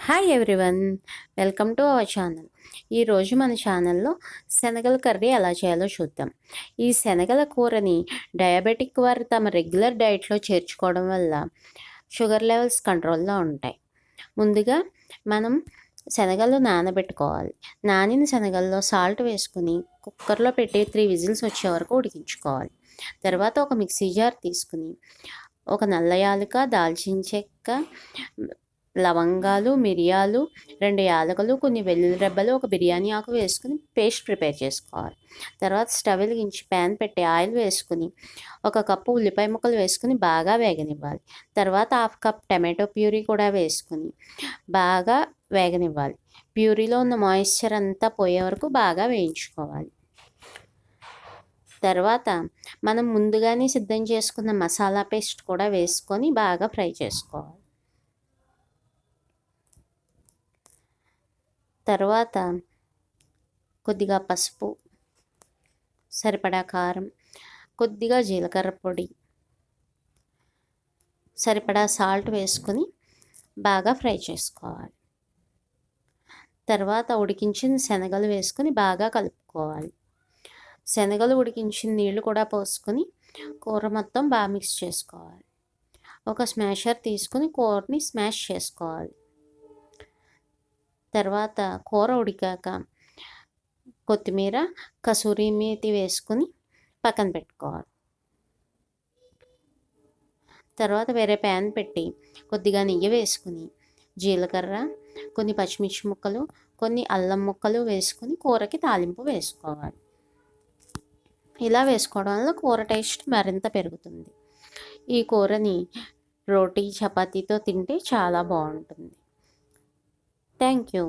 Hi everyone, welcome to our channel. ఈరోజు మన ఛానల్లో శనగల కర్రీ ఎలా చేయాలో చూద్దాం. ఈ శనగల కూరని డయాబెటిక్ వారు తమ రెగ్యులర్ డైట్లో చేర్చుకోవడం వల్ల షుగర్ లెవెల్స్ కంట్రోల్లో ఉంటాయి. ముందుగా మనం శనగలు నానబెట్టుకోవాలి. నానిన శనగల్లో సాల్ట్ వేసుకుని కుక్కర్లో పెట్టి 3 విజిల్స్ వచ్చే వరకు ఉడికించుకోవాలి. తర్వాత ఒక మిక్సీ జార్ తీసుకుని ఒక నల్ల యాలుక, దాల్చిన చెక్క, లవంగాలు, మిరియాలు, 2 యాలకులు, కొన్ని వెల్లుల్లి రెబ్బలు, ఒక బిర్యానీ ఆకు వేసుకుని పేస్ట్ ప్రిపేర్ చేసుకోవాలి. తర్వాత స్టవ్ వెలిగించి ప్యాన్ పెట్టి ఆయిల్ వేసుకుని 1 కప్పు ఉల్లిపాయ ముక్కలు వేసుకుని బాగా వేగనివ్వాలి. తర్వాత 1/2 కప్ టమాటో ప్యూరీ కూడా వేసుకుని బాగా వేగనివ్వాలి. ప్యూరీలో ఉన్న మాయిశ్చర్ అంతా పోయే వరకు బాగా వేయించుకోవాలి. తర్వాత మనం ముందుగానే సిద్ధం చేసుకున్న మసాలా పేస్ట్ కూడా వేసుకొని బాగా ఫ్రై చేసుకోవాలి. తర్వాత కొద్దిగా పసుపు, సరిపడా కారం, కొద్దిగా జీలకర్ర పొడి, సరిపడా సాల్ట్ వేసుకుని బాగా ఫ్రై చేసుకోవాలి. తర్వాత ఉడికించిన శనగలు వేసుకుని బాగా కలుపుకోవాలి. శనగలు ఉడికించిన నీళ్లు కూడా పోసుకొని కూర మొత్తం బాగా మిక్స్ చేసుకోవాలి. ఒక స్మాషర్ తీసుకుని కూరని స్మాష్ చేసుకోవాలి. తర్వాత కూర ఉడికాక కొత్తిమీర, కసూరి మేతి వేసుకుని పక్కన పెట్టుకోవాలి. తర్వాత వేరే ప్యాన్ పెట్టి కొద్దిగా నెయ్యి వేసుకుని జీలకర్ర, కొన్ని పచ్చిమిర్చి ముక్కలు, కొన్ని అల్లం ముక్కలు వేసుకుని కూరకి తాలింపు వేసుకోవాలి. ఇలా వేసుకోవడం వల్ల కూర టేస్ట్ మరింత పెరుగుతుంది. ఈ కూరని రోటీ, చపాతీతో తింటే చాలా బాగుంటుంది. Thank you.